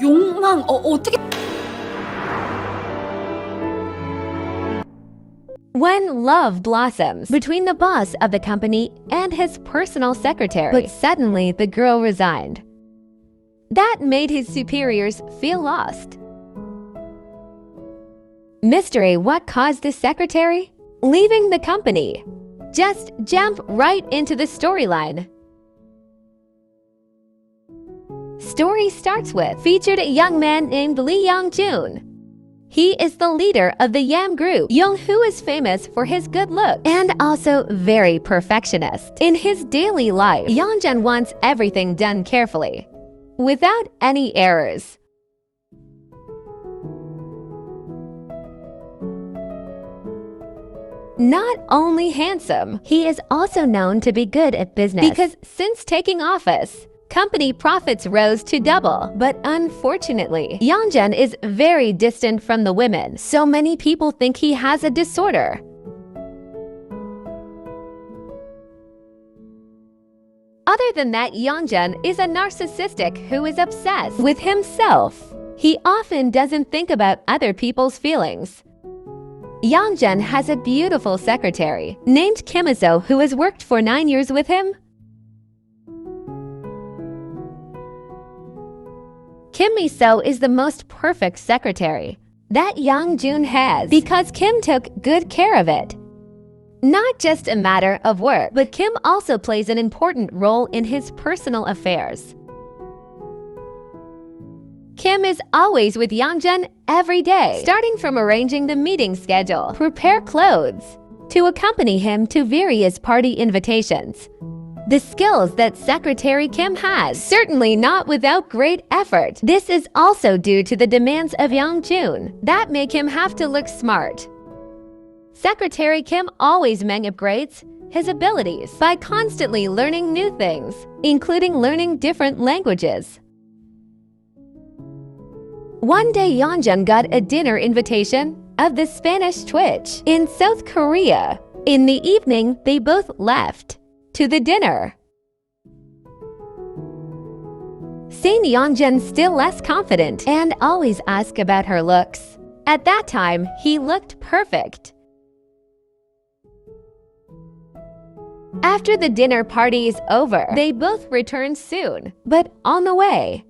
욕망 어떻게 When love blossoms between the boss of the company and his personal secretary, but suddenly the girl resigned. That made his superiors feel lost. Mystery: what caused the secretary leaving the company? Just jump right into the storyline. Story starts with featured a young man named Lee Young-jun. He is the leader of the Yam group. Young-woo is famous for his good look and also very perfectionist. In his daily life, Young-jun wants everything done carefully, without any errors. Not only handsome, he is also known to be good at business because since taking office, company profits rose to double. But unfortunately, Young-jun is very distant from the women, so many people think he has a disorder. Other than that, Young-jun is a narcissistic who is obsessed with himself. He often doesn't think about other people's feelings. Young-jun has a beautiful secretary named Kim Iso who has worked for 9 years with him. Kim Iso is the most perfect secretary that Young-jun has because Kim took good care of it. Not just a matter of work, but Kim also plays an important role in his personal affairs. Kim is always with Young-jun every day, starting from arranging the meeting schedule, prepare clothes, to accompany him to various party invitations. The skills that Secretary Kim has, certainly not without great effort. This is also due to the demands of Young-jun that make him have to look smart. Secretary Kim always upgrades his abilities by constantly learning new things, including learning different languages. One day, Young-jun got a dinner invitation of the Spanish Twitch in South Korea. In the evening, they both left to the dinner. Seeing Young-jun still less confident and always ask about her looks. At that time, he looked perfect. After the dinner party is over, they both return soon, but on the way,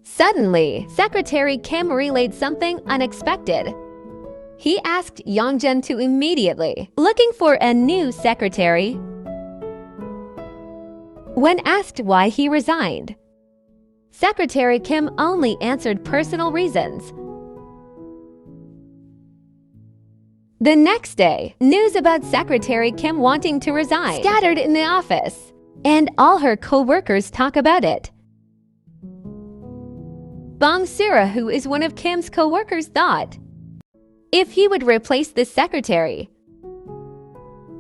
suddenly, Secretary Kim relayed something unexpected. He asked Young-jun to immediately looking for a new secretary. When asked why he resigned, Secretary Kim only answered personal reasons. The next day, news about Secretary Kim wanting to resign scattered in the office, and all her co-workers talk about it. Bong Sura, who is one of Kim's co-workers, thought if he would replace the secretary.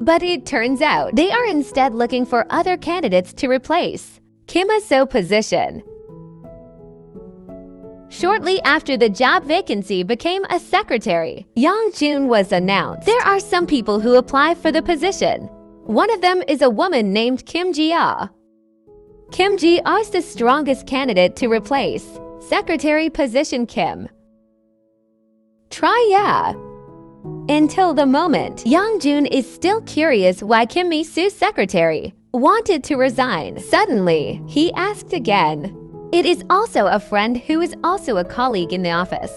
But it turns out they are instead looking for other candidates to replace Kim Iso's position. Shortly after the job vacancy became a secretary, Young-jun was announced. There are some people who apply for the position. One of them is a woman named Kim Ji-ah. Kim Ji-ah is the strongest candidate to replace secretary position Kim. Try yeah. Until the moment, Young-jun is still curious why Kim Iso's secretary wanted to resign. Suddenly, he asked again. It is also a friend who is also a colleague in the office.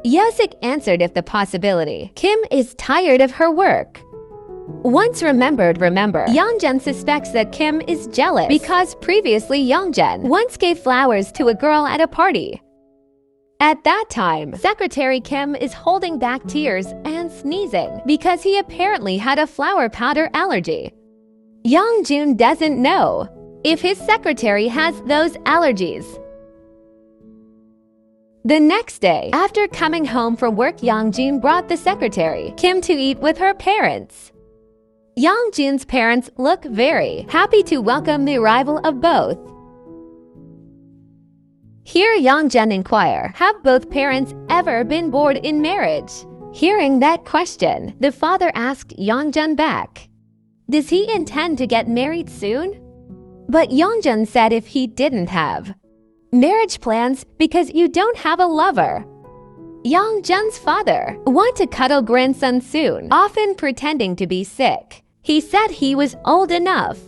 Yosik answered if the possibility. Kim is tired of her work. Once remember. Young-jun suspects that Kim is jealous because previously Young-jun once gave flowers to a girl at a party. At that time, Secretary Kim is holding back tears and sneezing because he apparently had a flower powder allergy. Young-jun doesn't know if his secretary has those allergies. The next day, after coming home from work, Young-jun brought the secretary, Kim, to eat with her parents. Young-jun's parents look very happy to welcome the arrival of both. Here Young-jun inquire, have both parents ever been bored in marriage? Hearing that question, the father asked Young-jun back, does he intend to get married soon? But Young-jun said if he didn't have, Marriage plans because you don't have a lover. Youngjun's father want to cuddle grandson soon, often pretending to be sick. He said he was old enough.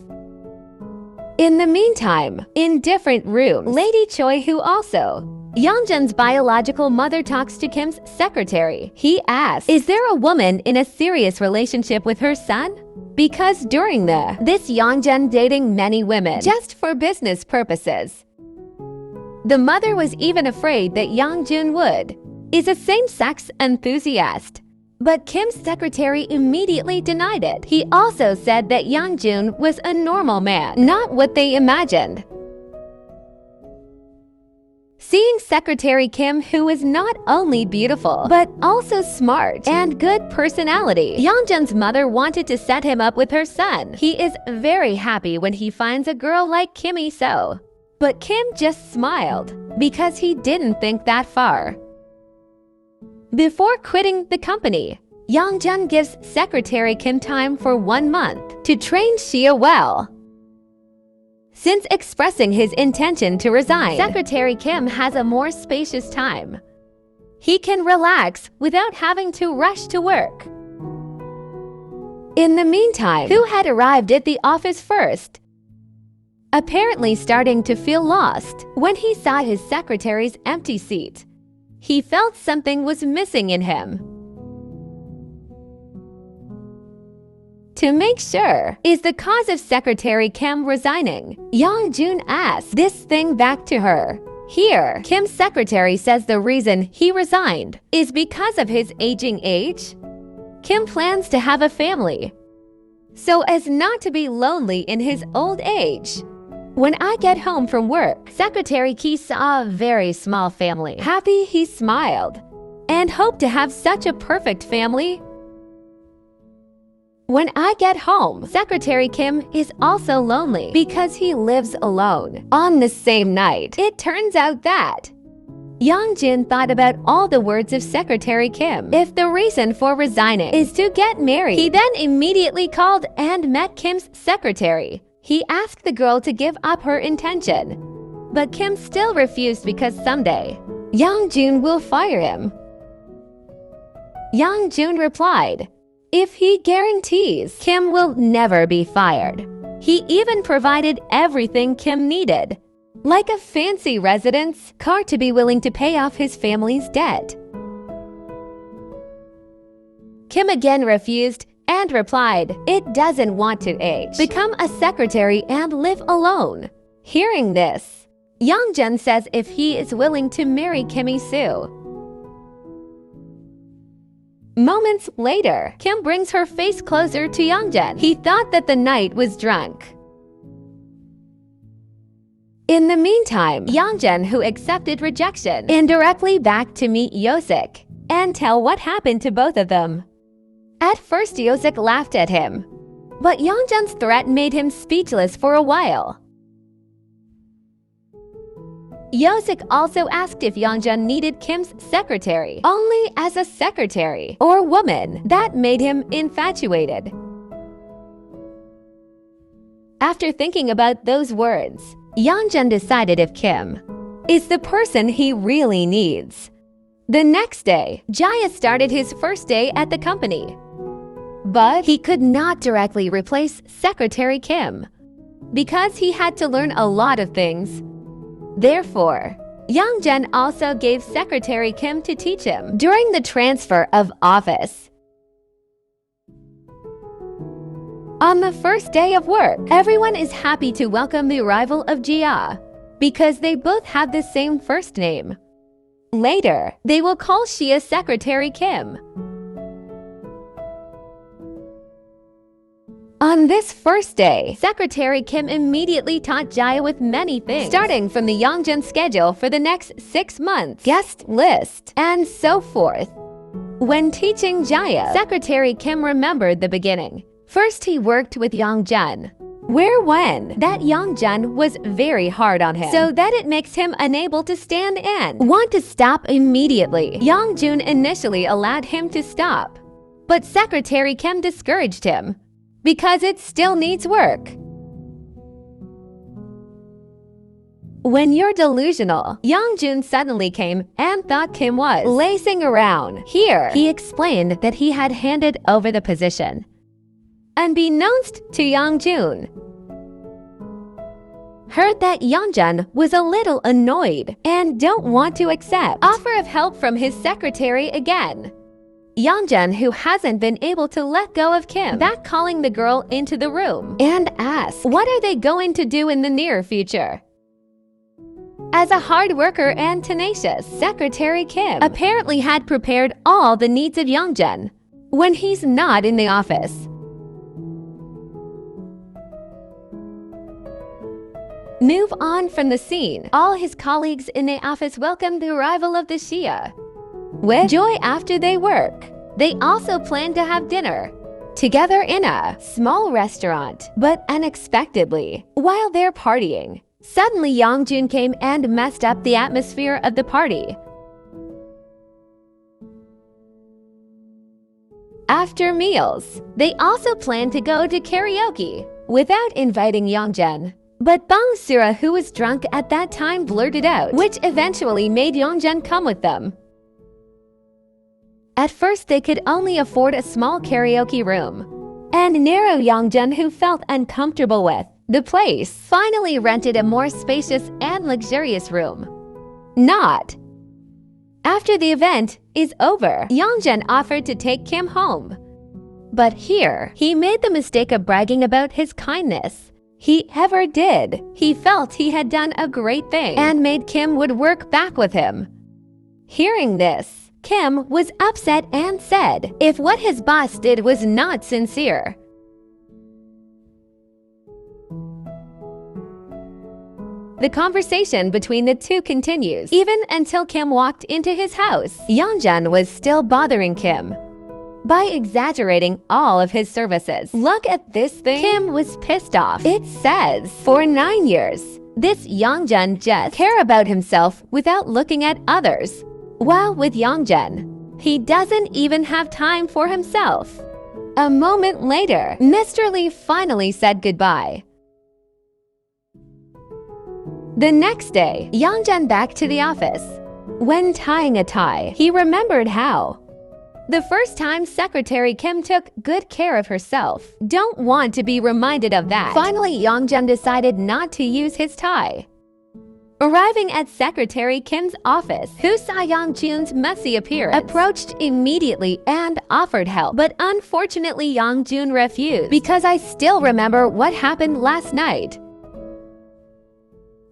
In the meantime, in different rooms, Lady Choi, who also Youngjun's biological mother, talks to Kim's secretary. He asks, is there a woman in a serious relationship with her son? Because during this Youngjun dating many women just for business purposes. The mother was even afraid that Youngjun is a same-sex enthusiast. But Kim's secretary immediately denied it. He also said that Youngjun was a normal man, not what they imagined. Seeing Secretary Kim, who is not only beautiful, but also smart and good personality, Youngjun's mother wanted to set him up with her son. He is very happy when he finds a girl like Kim So. But Kim just smiled because he didn't think that far. Before quitting the company, Youngjun gives Secretary Kim time for 1 month to train Shia well. Since expressing his intention to resign, Secretary Kim has a more spacious time. He can relax without having to rush to work. In the meantime, who had arrived at the office first? Apparently starting to feel lost when he saw his secretary's empty seat. He felt something was missing in him. To make sure is the cause of Secretary Kim resigning, Youngjun asked this thing back to her. Here, Kim's secretary says the reason he resigned is because of his aging age. Kim plans to have a family, so as not to be lonely in his old age. When I get home from work, Secretary Ki saw a very small family. Happy, he smiled and hoped to have such a perfect family. When I get home, Secretary Kim is also lonely because he lives alone. On the same night, it turns out that Youngjun thought about all the words of Secretary Kim. If the reason for resigning is to get married, he then immediately called and met Kim's secretary. He asked the girl to give up her intention, but Kim still refused because someday Youngjun will fire him. Youngjun replied, if he guarantees Kim will never be fired. He even provided everything Kim needed, like a fancy residence, car to be willing to pay off his family's debt. Kim again refused and replied, it doesn't want to age, become a secretary and live alone. Hearing this, Youngjun says if he is willing to marry Kim Soo. Moments later, Kim brings her face closer to Youngjun. He thought that the night was drunk. In the meantime, Youngjun, who accepted rejection, indirectly back to meet Yosik and tell what happened to both of them. At first, Yosik laughed at him, but Youngjun's threat made him speechless for a while. Yosik also asked if Youngjun needed Kim's secretary only as a secretary or woman. That made him infatuated. After thinking about those words, Youngjun decided if Kim is the person he really needs. The next day, Jaya started his first day at the company. But he could not directly replace Secretary Kim because he had to learn a lot of things. Therefore, Youngjun also gave Secretary Kim to teach him during the transfer of office. On the first day of work, everyone is happy to welcome the arrival of Jia because they both have the same first name. Later, they will call Shia Secretary Kim. On this first day, Secretary Kim immediately taught Jaya with many things, starting from the Youngjun schedule for the next 6 months, guest list, and so forth. When teaching Jaya, Secretary Kim remembered the beginning. First, he worked with Youngjun, when that Youngjun was very hard on him, so that it makes him unable to stand and want to stop immediately. Youngjun initially allowed him to stop, but Secretary Kim discouraged him because it still needs work. When you're delusional, Youngjun suddenly came and thought Kim was lacing around. Here, he explained that he had handed over the position. Unbeknownst to Youngjun, heard that Youngjun was a little annoyed and don't want to accept offer of help from his secretary again. Youngjun, who hasn't been able to let go of Kim, back calling the girl into the room and asked what are they going to do in the near future. As a hard worker and tenacious, Secretary Kim apparently had prepared all the needs of Youngjun when he's not in the office. Move on from the scene. All his colleagues in the office welcomed the arrival of the HEIR with joy after they work. They also plan to have dinner together in a small restaurant, but unexpectedly, while they're partying, suddenly Youngjun came and messed up the atmosphere of the party. After meals, they also planned to go to karaoke without inviting Youngjun. But Bang Sura, who was drunk at that time, blurted out, which eventually made Youngjun come with them. At first, they could only afford a small karaoke room, and narrow Youngjun, who felt uncomfortable with the place, finally rented a more spacious and luxurious room. Not. After the event is over, Youngjun offered to take Kim home. But here, he made the mistake of bragging about his kindness. He ever did. He felt he had done a great thing and made Kim would work back with him. Hearing this, Kim was upset and said if what his boss did was not sincere. The conversation between the two continues, even until Kim walked into his house. Youngjun was still bothering Kim by exaggerating all of his services. Look at this thing. Kim was pissed off. It says, for 9 years, this Youngjun just care about himself without looking at others. While with Youngjun, he doesn't even have time for himself. A moment later, Mr. Lee finally said goodbye. The next day, Youngjun back to the office. When tying a tie, he remembered how the first time Secretary Kim took good care of herself. Don't want to be reminded of that. Finally, Youngjun decided not to use his tie. Arriving at Secretary Kim's office, who saw Youngjun's messy appearance, approached immediately and offered help. But unfortunately, Youngjun refused because I still remember what happened last night.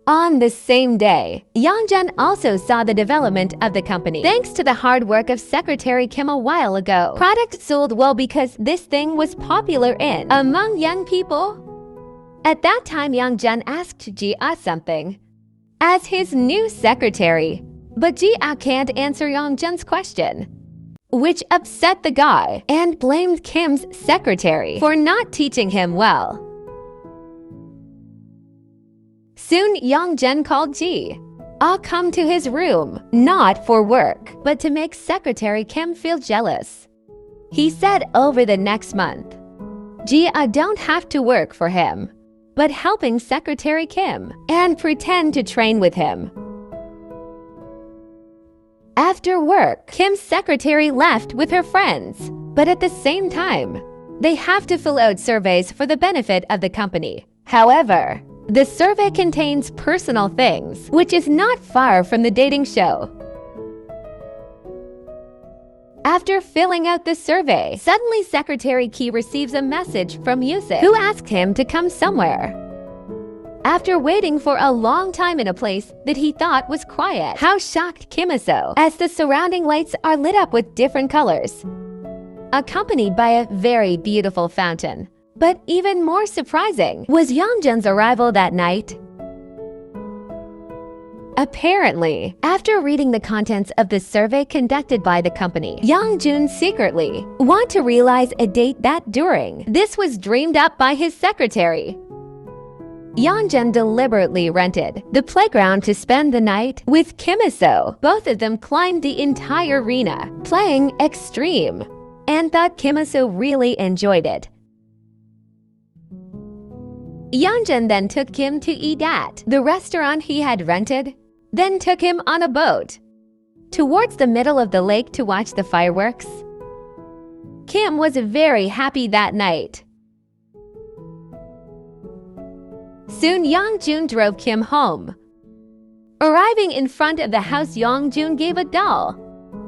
On the same day, Youngjun also saw the development of the company. Thanks to the hard work of Secretary Kim a while ago, product sold well because this thing was popular among young people. At that time, Youngjun asked Ji-ah something as his new secretary, but Ji-ah can't answer Youngjun's question, which upset the guy and blamed Kim's secretary for not teaching him well. Soon, Youngjun called Ji-ah come to his room, not for work, but to make Secretary Kim feel jealous. He said over the next month, Ji-ah don't have to work for him, but helping Secretary Kim and pretend to train with him. After work, Kim's secretary left with her friends, but at the same time, they have to fill out surveys for the benefit of the company. However, the survey contains personal things, which is not far from the dating show. After filling out the survey, suddenly Secretary Ki receives a message from Yusuf, who asked him to come somewhere. After waiting for a long time in a place that he thought was quiet, how shocked Kim is so, as the surrounding lights are lit up with different colors, accompanied by a very beautiful fountain. But even more surprising was Youngjun's arrival that night. Apparently, after reading the contents of the survey conducted by the company, Youngjun secretly want to realize a date that during this was dreamed up by his secretary. Youngjun deliberately rented the playground to spend the night with Kim Iso. Both of them climbed the entire arena, playing extreme, and thought Kim Iso really enjoyed it. Yeonjun then took Kim to eat at the restaurant he had rented, then took him on a boat towards the middle of the lake to watch the fireworks. Kim was very happy that night. Soon Yeonjun drove Kim home. Arriving in front of the house, Yeonjun gave a doll,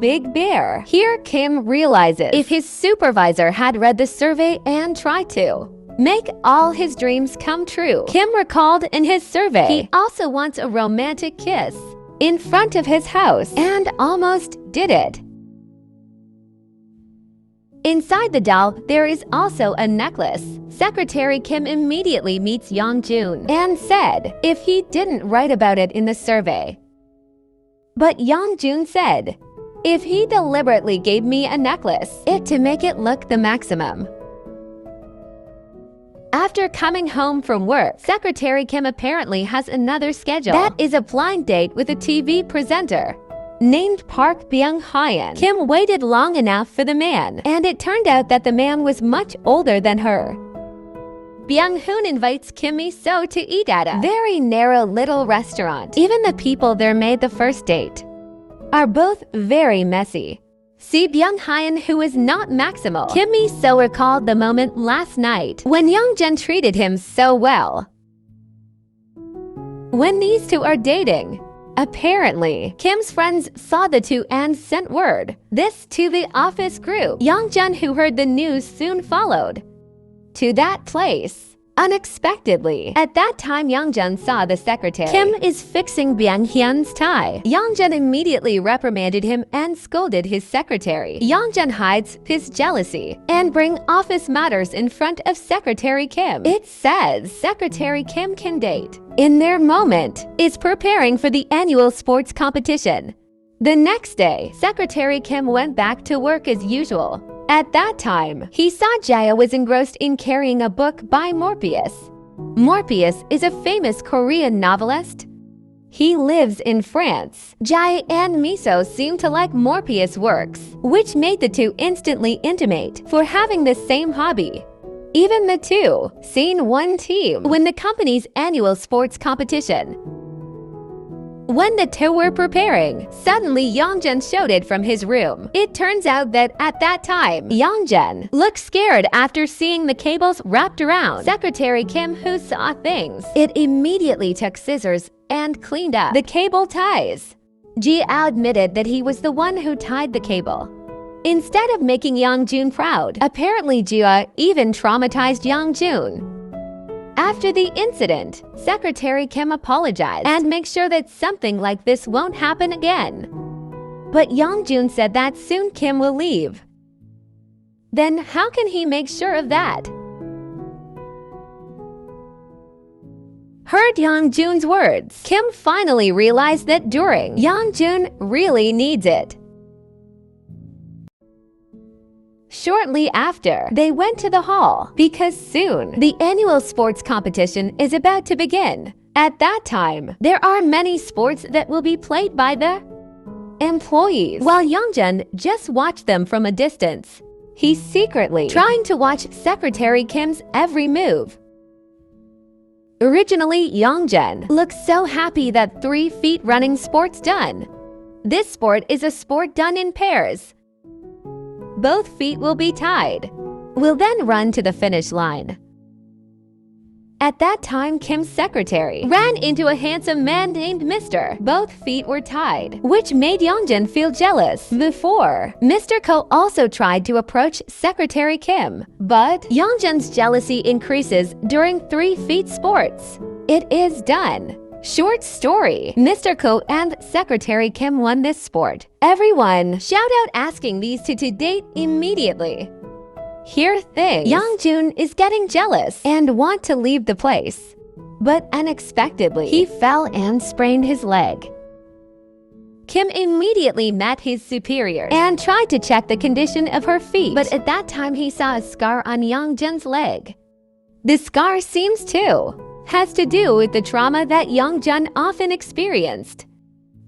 Big Bear. Here Kim realizes if his supervisor had read the survey and tried to make all his dreams come true. Kim recalled in his survey he also wants a romantic kiss in front of his house and almost did it. Inside the doll, there is also a necklace. Secretary Kim immediately meets Yeonjun and said if he didn't write about it in the survey. But Yeonjun said, if he deliberately gave me a necklace, it to make it look the maximum. After coming home from work, Secretary Kim apparently has another schedule. That is a blind date with a TV presenter named Park Byung-hyun. Kim waited long enough for the man, and it turned out that the man was much older than her. Byung-hyun invites Kim Mi-so to eat at a very narrow little restaurant. Even the people there made the first date are both very messy. See Byung-hyun, who is not maximal. Kim Mi-so recalled the moment last night when Yeonjun treated him so well. When these two are dating, apparently, Kim's friends saw the two and sent word this to the office group. Yeonjun, who heard the news, soon followed to that place. Unexpectedly, at that time Yeonjun saw the secretary. Kim is fixing Byung-hyun's tie. Yeonjun immediately reprimanded him and scolded his secretary. Yeonjun hides his jealousy and bring office matters in front of Secretary Kim. It says Secretary Kim can date. In their moment, is preparing for the annual sports competition. The next day, Secretary Kim went back to work as usual. At that time, he saw Jaya was engrossed in carrying a book by Morpheus. Morpheus is a famous Korean novelist. He lives in France. Jaya and Mi-so seem to like Morpheus' works, which made the two instantly intimate for having the same hobby. Even the two seen one team win the company's annual sports competition. When the two were preparing, suddenly Yeonjun showed it from his room. It turns out that at that time, Yeonjun looked scared after seeing the cables wrapped around Secretary Kim, who saw things. It immediately took scissors and cleaned up the cable ties. Ji admitted that he was the one who tied the cable. Instead of making Yeonjun proud, apparently Jia even traumatized Yeonjun. After the incident, Secretary Kim apologized and make sure that something like this won't happen again. But Yeonjun said that soon Kim will leave. Then how can he make sure of that? Heard Yeonjun's words, Kim finally realized that during Yeonjun really needs it. Shortly after, they went to the hall because soon the annual sports competition is about to begin. At that time, there are many sports that will be played by the employees, while Yeonjun just watched them from a distance. He's secretly trying to watch Secretary Kim's every move. Originally, Yeonjun looked so happy that 3 feet running sport's done. This sport is a sport done in pairs. Both feet will be tied. We'll then run to the finish line. At that time, Kim's secretary ran into a handsome man named Mr. Both feet were tied, which made Yeonjun feel jealous. Before, Mr. Ko also tried to approach Secretary Kim, but Yeonjun's jealousy increases during 3 feet sports. It is done. Short story, Mr. Ko and Secretary Kim won this sport. Everyone shout out asking these two to date immediately. Here things, Yeonjun is getting jealous and want to leave the place. But unexpectedly, he fell and sprained his leg. Kim immediately met his superior and tried to check the condition of her feet. But at that time, he saw a scar on Yeonjun's leg. The scar seems to has to do with the trauma that Yeonjun often experienced.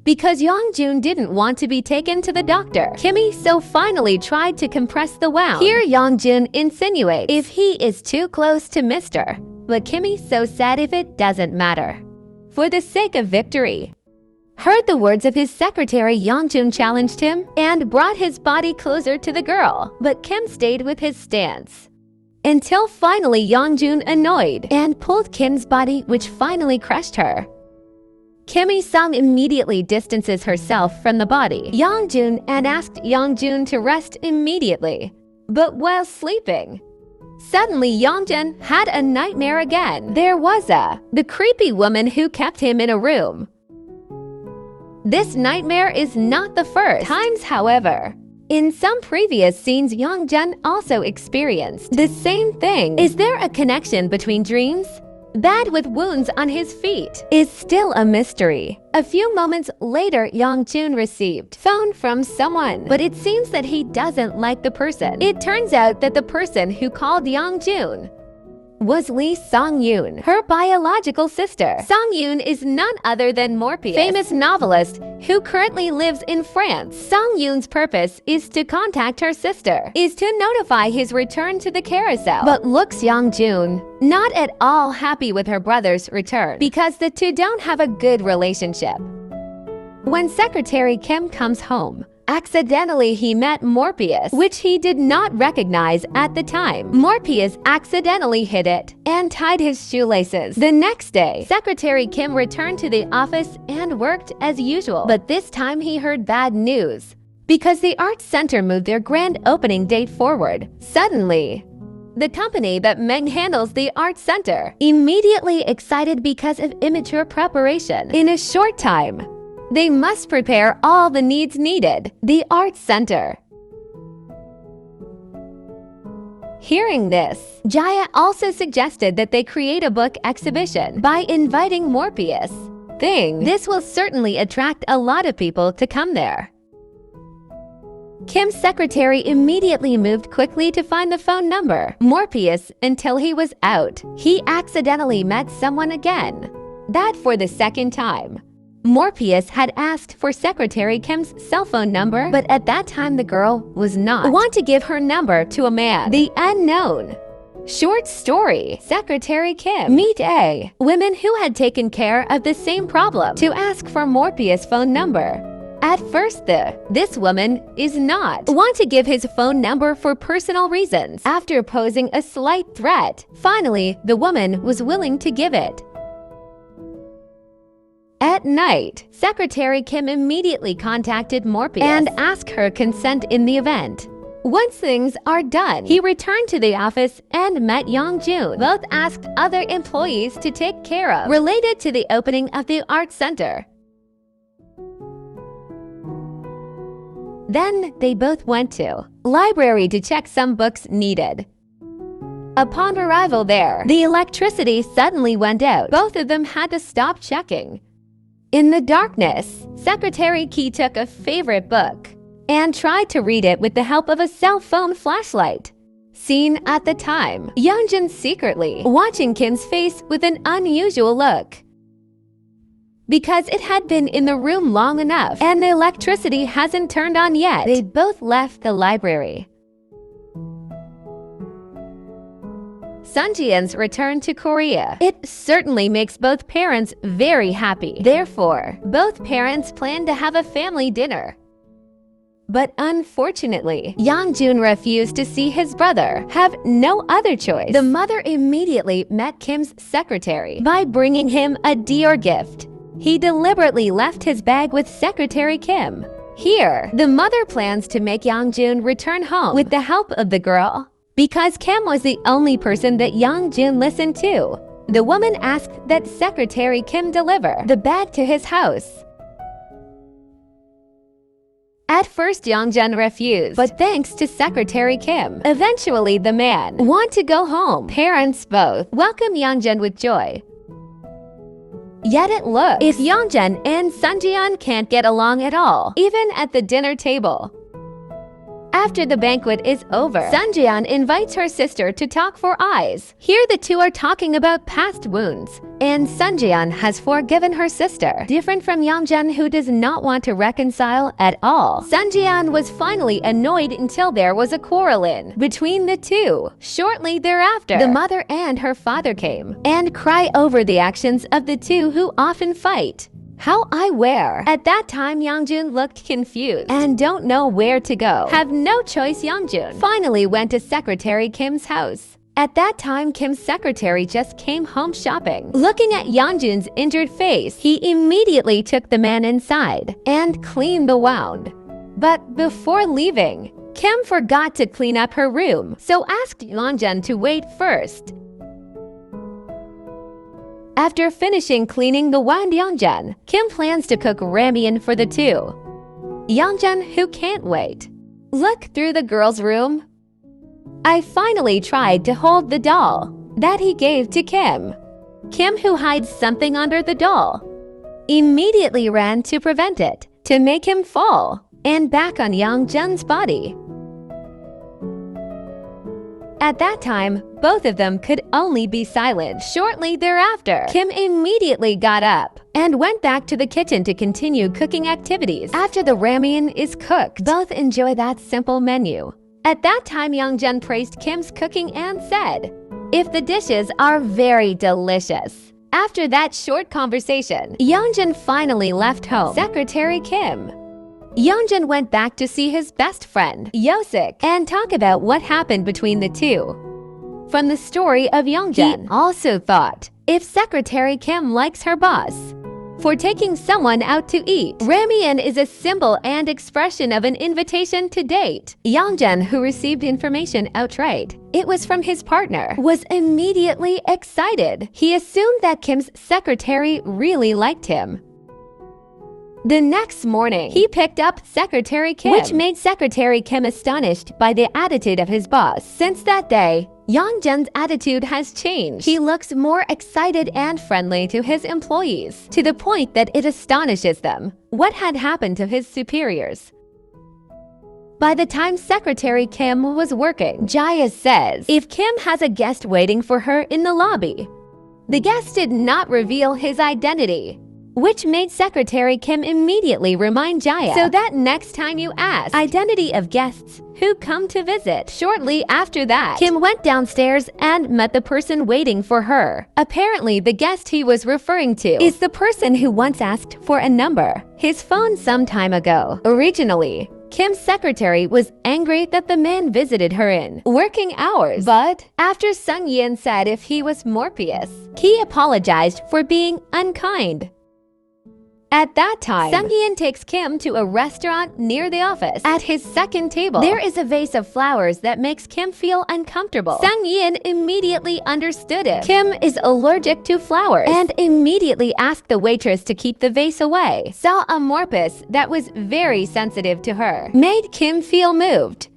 Because Yeonjun didn't want to be taken to the doctor, Kim Mi-so finally tried to compress the wound. Here Yeonjun insinuates if he is too close to Mr. but Kimmy's so sad if it doesn't matter. For the sake of victory. Heard the words of his secretary, Youngjun challenged him and brought his body closer to the girl, but Kim stayed with his stance. Until finally Youngjun annoyed and pulled Kim's body, which finally crushed her. Kimmy Sung immediately distances herself from the body Youngjun and asked Youngjun to rest immediately, but while sleeping. Suddenly Youngjun had a nightmare again. There was the creepy woman who kept him in a room. This nightmare is not the first times, however. In some previous scenes, Youngjun also experienced the same thing. Is there a connection between dreams? Bad with wounds on his feet is still a mystery. A few moments later, Youngjun received phone from someone, but it seems that he doesn't like the person. It turns out that the person who called Youngjun was Lee Song-yoon, her biological sister. Song-yoon is none other than Morpheus, famous novelist who currently lives in France. Song-yoon's purpose is to contact her sister, is to notify his return to the carousel. But looks Youngjun not at all happy with her brother's return because the two don't have a good relationship. When Secretary Kim comes home, accidentally he met Morpheus, which he did not recognize at the time. Morpheus accidentally hid it and tied his shoelaces. The next day, Secretary Kim returned to the office and worked as usual. But this time he heard bad news because the Arts Center moved their grand opening date forward. Suddenly, the company that handles the Arts Center immediately excited because of immature preparation. In a short time, they must prepare all the needs needed. The Arts Center. Hearing this, Jaya also suggested that they create a book exhibition by inviting Morpheus. This will certainly attract a lot of people to come there. Kim's secretary immediately moved quickly to find the phone number Morpheus until he was out. He accidentally met someone again. That for the second time. Morpheus had asked for Secretary Kim's cell phone number, but at that time the girl was not want to give her number to a man. The unknown. Short story. Secretary Kim meet a women who had taken care of the same problem to ask for Morpheus' phone number. At first, this woman is not want to give his phone number for personal reasons. After posing a slight threat, finally the woman was willing to give it. At night, Secretary Kim immediately contacted Morpheus and asked her consent in the event. Once things are done, he returned to the office and met Youngjun. Both asked other employees to take care of related to the opening of the Arts Center. Then they both went to library to check some books needed. Upon arrival there, the electricity suddenly went out. Both of them had to stop checking. In the darkness, Secretary Ki took a favorite book and tried to read it with the help of a cell phone flashlight. Seen at the time, Youngjun secretly watching Kim's face with an unusual look. Because it had been in the room long enough and the electricity hasn't turned on yet, they both left the library. Sunjian's return to Korea. It certainly makes both parents very happy. Therefore, both parents plan to have a family dinner. But unfortunately, Youngjun refused to see his brother. Have no other choice. The mother immediately met Kim's secretary by bringing him a Dior gift. He deliberately left his bag with Secretary Kim. Here, the mother plans to make Youngjun return home with the help of the girl. Because Kim was the only person that Youngjun listened to, the woman asked that Secretary Kim deliver the bag to his house. At first, Youngjun refused, but thanks to Secretary Kim, eventually the man want to go home. Parents both welcome Youngjun with joy. Yet it looks if Youngjun and Sunjian can't get along at all, even at the dinner table. After the banquet is over, Sunjae invites her sister to talk for eyes. Here the two are talking about past wounds, and Sunjae has forgiven her sister, different from Youngjun, who does not want to reconcile at all. Sunjae was finally annoyed until there was a quarrel between the two. Shortly thereafter, the mother and her father came and cry over the actions of the two who often fight. How HEIR. At that time, Youngjun looked confused and don't know where to go. Have no choice, Youngjun finally went to Secretary Kim's house. At that time, Kim's secretary just came home shopping. Looking at Youngjun's injured face, he immediately took the man inside and cleaned the wound. But before leaving, Kim forgot to clean up her room, so asked Youngjun to wait first. After finishing cleaning the wound Youngjun, Kim plans to cook ramen for the two. Youngjun, who can't wait, look through the girl's room. I finally tried to hold the doll that he gave to Kim. Kim, who hides something under the doll, immediately ran to prevent it, to make him fall and back on Youngjun's body. At that time, both of them could only be silent. Shortly thereafter, Kim immediately got up and went back to the kitchen to continue cooking activities. After the ramen is cooked, both enjoy that simple menu. At that time, Youngjun praised Kim's cooking and said, "If the dishes are very delicious." After that short conversation, Youngjun finally left home. Secretary Kim. Youngjun went back to see his best friend, Yosik, and talk about what happened between the two. From the story of Youngjun, he also thought, if Secretary Kim likes her boss for taking someone out to eat, ramen is a symbol and expression of an invitation to date. Youngjun, who received information outright, it was from his partner, was immediately excited. He assumed that Kim's secretary really liked him. The next morning, he picked up Secretary Kim, which made Secretary Kim astonished by the attitude of his boss. Since that day, Youngjun's attitude has changed. He looks more excited and friendly to his employees, to the point that it astonishes them what had happened to his superiors. By the time Secretary Kim was working, Jaya says if Kim has a guest waiting for her in the lobby, the guest did not reveal his identity, which made Secretary Kim immediately remind Jaya, so that next time you ask identity of guests who come to visit. Shortly after that, Kim went downstairs and met the person waiting for her. Apparently, the guest he was referring to is the person who once asked for a number, his phone some time ago. Originally, Kim's secretary was angry that the man visited her in working hours, but after Sung Yin said if he was Morpheus, he apologized for being unkind. At that time, Sung-Hyen takes Kim to a restaurant near the office. At his second table, there is a vase of flowers that makes Kim feel uncomfortable. Sung-Hyen immediately understood it. Kim is allergic to flowers and immediately asked the waitress to keep the vase away. Saw a Morpheus that was very sensitive to her, made Kim feel moved.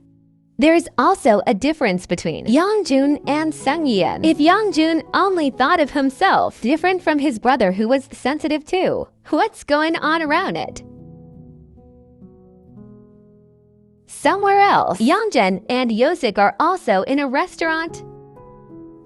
There is also a difference between Youngjun and Sung-Hyen. If Youngjun only thought of himself, different from his brother who was sensitive too, what's going on around it? Somewhere else, Youngjun and Yosik are also in a restaurant.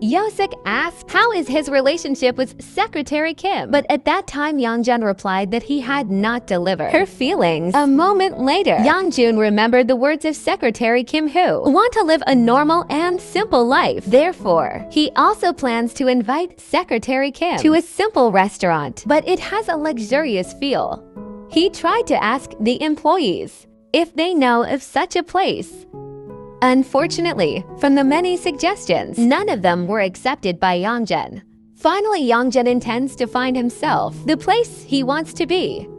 Yosik asks how is his relationship with Secretary Kim, but at that time Youngjun replied that he had not delivered her feelings. A moment later, Youngjun remembered the words of Secretary Kim who want to live a normal and simple life. Therefore, he also plans to invite Secretary Kim to a simple restaurant, but it has a luxurious feel. He tried to ask the employees if they know of such a place. Unfortunately, from the many suggestions, none of them were accepted by Youngjun. Finally, Youngjun intends to find himself the place he wants to be.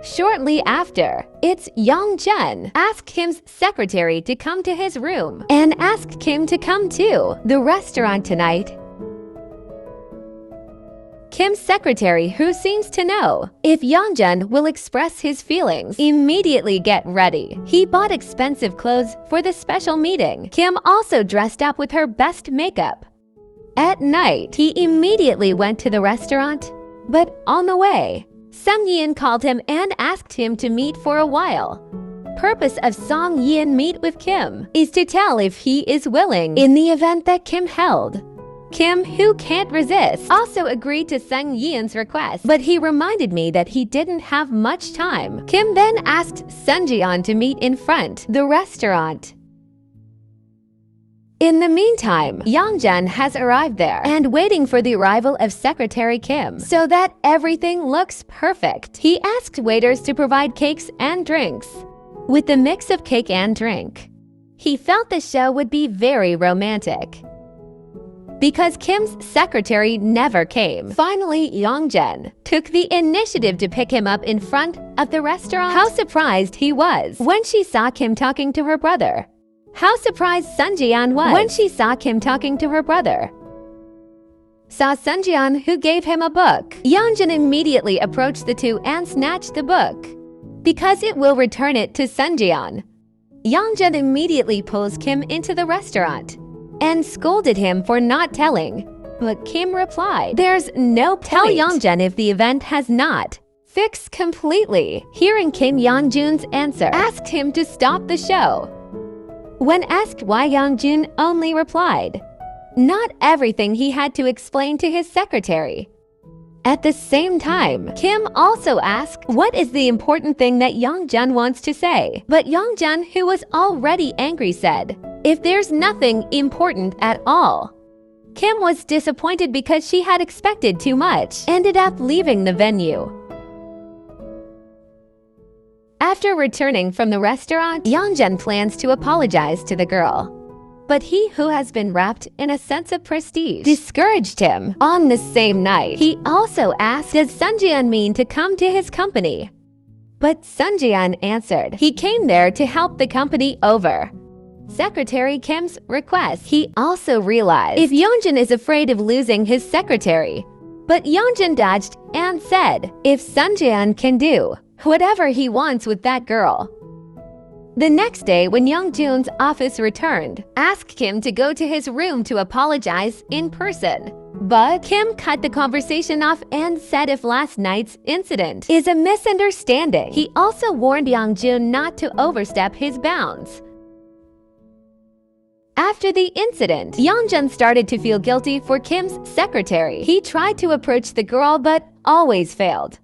Shortly after, it's Youngjun asked Kim's secretary to come to his room and asked Kim to come to the restaurant tonight. Kim's secretary, who seems to know if Youngjun will express his feelings, immediately get ready. He bought expensive clothes for the special meeting. Kim also dressed up with her best makeup. At night, he immediately went to the restaurant, but on the way, Sung Yin called him and asked him to meet for a while. Purpose of Sung Yin meet with Kim is to tell if he is willing in the event that Kim held. Kim, who can't resist, also agreed to Sung Yin's request, but he reminded me that he didn't have much time. Kim then asked Sun Jian to meet in front the restaurant. In the meantime, Yongjun has arrived there and waiting for the arrival of Secretary Kim so that everything looks perfect. He asked waiters to provide cakes and drinks. With the mix of cake and drink, he felt the show would be very romantic. Because Kim's secretary never came, finally Yongjun took the initiative to pick him up in front of the restaurant. How surprised he was when she saw Kim talking to her brother. How surprised Sun Jian was when she saw Kim talking to her brother. Saw Sun Jian, who gave him a book. Yongjun immediately approached the two and snatched the book, because it will return it to Sun Jian. Yongjun immediately pulls Kim into the restaurant and scolded him for not telling. But Kim replied, "There's no point. Tell Yongjun if the event has not fixed completely." Hearing Kim Yongjun's answer, asked him to stop the show. When asked why, Yongjun only replied, not everything he had to explain to his secretary. At the same time, Kim also asked what is the important thing that Yongjun wants to say. But Yongjun, who was already angry, said, "If there's nothing important at all." Kim was disappointed because she had expected too much, ended up leaving the venue. After returning from the restaurant, Yongjun plans to apologize to the girl. But he, who has been wrapped in a sense of prestige, discouraged him. On the same night, he also asked, does Sun Jian mean to come to his company? But Sun Jian answered, he came there to help the company over Secretary Kim's request. He also realized if Yongjun is afraid of losing his secretary. But Yongjun dodged and said, if Sun Jian can do whatever he wants with that girl. The next day, when Yongjun's office returned, asked Kim to go to his room to apologize in person. But Kim cut the conversation off and said if last night's incident is a misunderstanding. He also warned Yongjun not to overstep his bounds. After the incident, Yongjun started to feel guilty for Kim's secretary. He tried to approach the girl but always failed.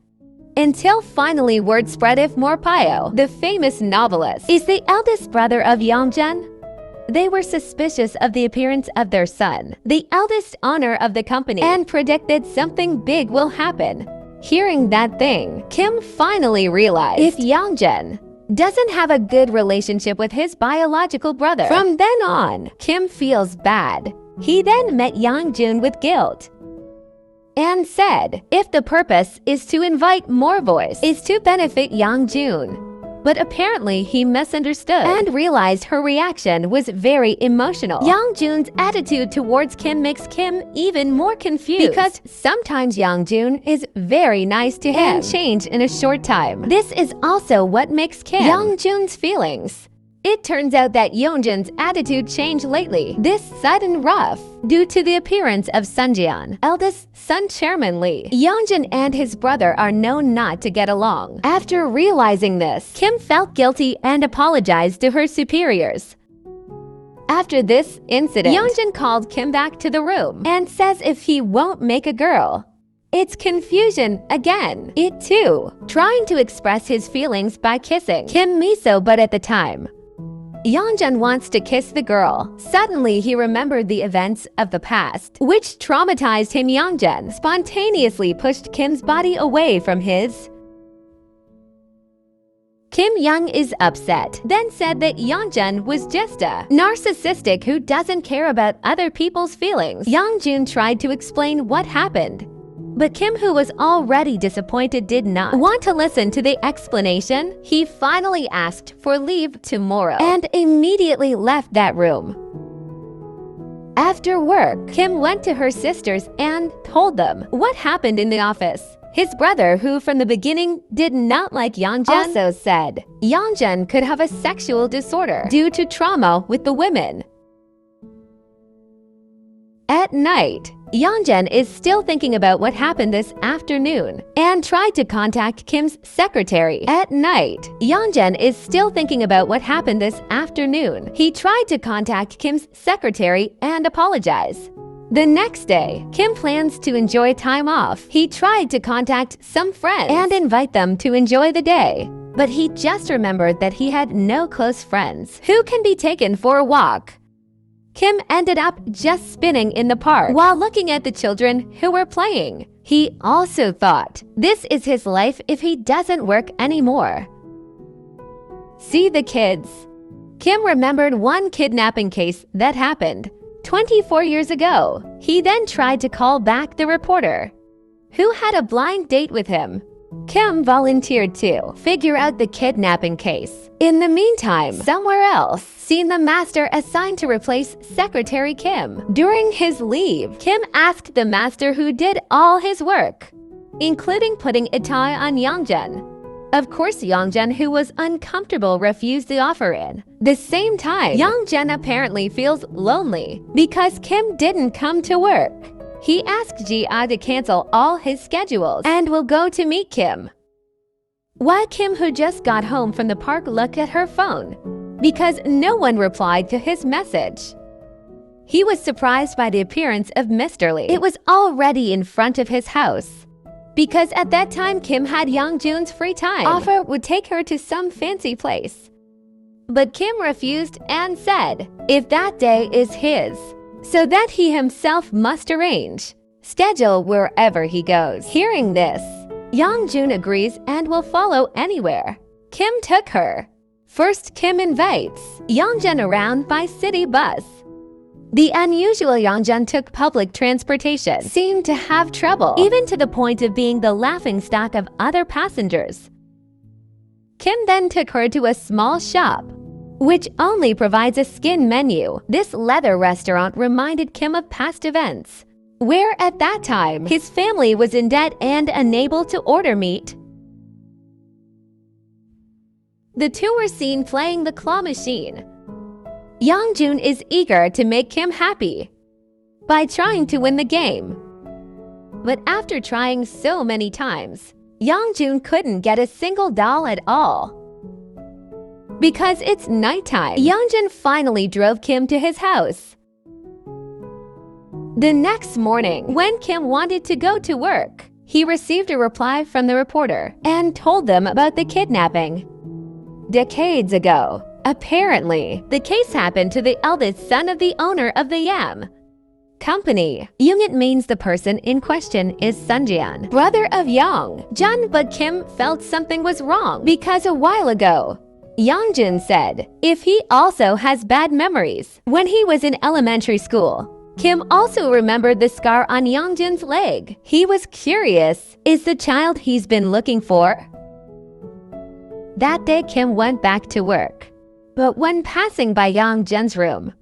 Until finally word spread if Morpayo, the famous novelist, is the eldest brother of Yongjun. They were suspicious of the appearance of their son, the eldest owner of the company, and predicted something big will happen. Hearing that thing, Kim finally realized if Yongjun doesn't have a good relationship with his biological brother. From then on, Kim feels bad. He then met Yongjun with guilt and said, if the purpose is to invite more voice, is to benefit Yongjun. But apparently he misunderstood and realized her reaction was very emotional. Yongjun's attitude towards Kim makes Kim even more confused because sometimes Yongjun is very nice to him and change in a short time. This is also what makes Kim Yongjun's feelings. It turns out that Yongjun's attitude changed lately, this sudden rough, due to the appearance of Sun Jian, eldest son Chairman Lee. Yongjun and his brother are known not to get along. After realizing this, Kim felt guilty and apologized to her superiors. After this incident, Yongjun called Kim back to the room and says if he won't make a girl, it's confusion again. It too, trying to express his feelings by kissing Kim Miso, but at the time, Yongjun wants to kiss the girl. Suddenly, he remembered the events of the past, which traumatized him. Yongjun spontaneously pushed Kim's body away from his. Kim Young is upset, then said that Yongjun was just a narcissistic who doesn't care about other people's feelings. Yongjun tried to explain what happened, but Kim, who was already disappointed, did not want to listen to the explanation. He finally asked for leave tomorrow and immediately left that room. After work, Kim went to her sisters and told them what happened in the office. His brother, who from the beginning did not like Yongjun, also said Yongjun could have a sexual disorder due to trauma with the women. At night, Youngjun is still thinking about what happened this afternoon and tried to contact Kim's secretary at night. Youngjun is still thinking about what happened this afternoon. He tried to contact Kim's secretary and apologize. The next day, Kim plans to enjoy time off. He tried to contact some friends and invite them to enjoy the day. But he just remembered that he had no close friends who can be taken for a walk. Kim ended up just spinning in the park while looking at the children who were playing. He also thought, this is his life if he doesn't work anymore. See the kids. Kim remembered one kidnapping case that happened 24 years ago. He then tried to call back the reporter, who had a blind date with him. Kim volunteered to figure out the kidnapping case. In the meantime, somewhere else, seen the master assigned to replace Secretary Kim. During his leave, Kim asked the master who did all his work, including putting a tie on Youngjun. Of course, Youngjun, who was uncomfortable, refused the offer in. The same time, Youngjun apparently feels lonely because Kim didn't come to work. He asked Ji-ah to cancel all his schedules and will go to meet Kim. While Kim, who just got home from the park, looked at her phone because no one replied to his message. He was surprised by the appearance of Mr. Lee. It was already in front of his house, because at that time Kim had Youngjun's free time. Offer would take her to some fancy place. But Kim refused and said, if that day is his, so that he himself must arrange, schedule wherever he goes. Hearing this, Youngjun agrees and will follow anywhere. Kim took her. First, Kim invites Youngjun around by city bus. The unusual Youngjun took public transportation, seemed to have trouble, even to the point of being the laughingstock of other passengers. Kim then took her to a small shop, which only provides a skin menu. This leather restaurant reminded Kim of past events, where at that time his family was in debt and unable to order meat. The two were seen playing the claw machine. Youngjun is eager to make Kim happy by trying to win the game. But after trying so many times, Youngjun couldn't get a single doll at all. Because it's nighttime, Youngjun finally drove Kim to his house. The next morning, when Kim wanted to go to work, he received a reply from the reporter and told them about the kidnapping. Decades ago, apparently, the case happened to the eldest son of the owner of the Yam Company. Young means the person in question is Sunjian, brother of Youngjun, but Kim felt something was wrong because a while ago, Youngjun said if he also has bad memories when he was in elementary school. Kim also remembered the scar on Youngjun's leg. He was curious, is the child he's been looking for? That day, Kim went back to work. But when passing by Youngjun's room,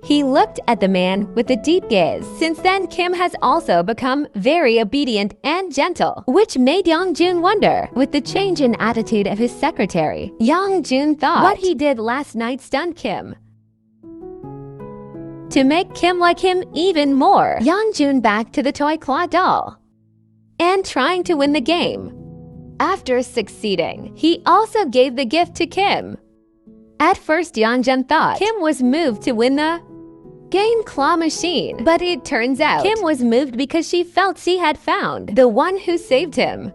he looked at the man with a deep gaze. Since then, Kim has also become very obedient and gentle, which made Youngjun wonder. With the change in attitude of his secretary, Youngjun thought what he did last night stunned Kim. To make Kim like him even more, Youngjun back to the toy claw doll and trying to win the game. After succeeding, he also gave the gift to Kim. At first, Youngjun thought Kim was moved to win the game claw machine, but it turns out Kim was moved because she felt she had found the one who saved him.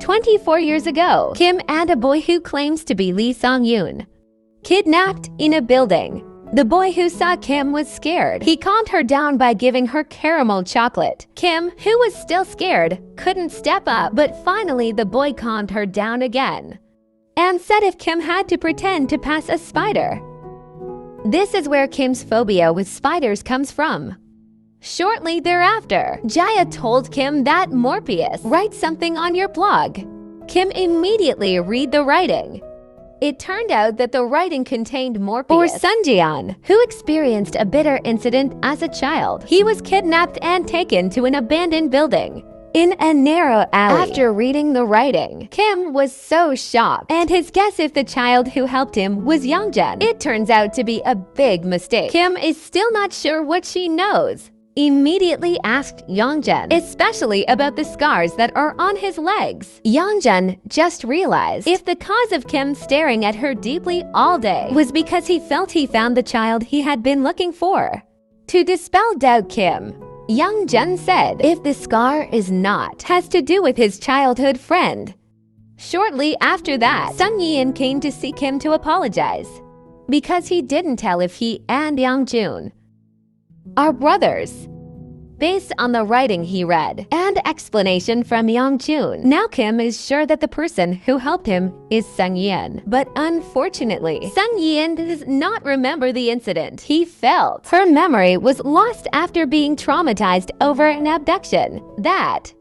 24 years ago, Kim and a boy who claims to be Lee Song-yoon kidnapped in a building. The boy who saw Kim was scared. He calmed her down by giving her caramel chocolate. Kim, who was still scared, couldn't step up, but finally the boy calmed her down again and said if Kim had to pretend to pass a spider. This is where Kim's phobia with spiders comes from. Shortly thereafter, Jaya told Kim that Morpheus writes something on your blog. Kim immediately read the writing. It turned out that the writing contained Morpheus, or Sunjian, who experienced a bitter incident as a child. He was kidnapped and taken to an abandoned building in a narrow alley. After reading the writing, Kim was so shocked, and his guess if the child who helped him was Youngjun. It turns out to be a big mistake. Kim is still not sure what she knows, immediately asked Yongjun, especially about the scars that are on his legs. Yongjun just realized if the cause of Kim staring at her deeply all day was because he felt he found the child he had been looking for. To dispel doubt, Yongjun said if the scar has to do with his childhood friend. Shortly after that, Sung Yin came to see Kim to apologize because he didn't tell if he and Youngjun are brothers. Based on the writing he read and explanation from Youngjun, now Kim is sure that the person who helped him is Sung Yin. But unfortunately, Sung Yin does not remember the incident he felt. Her memory was lost after being traumatized over an abduction that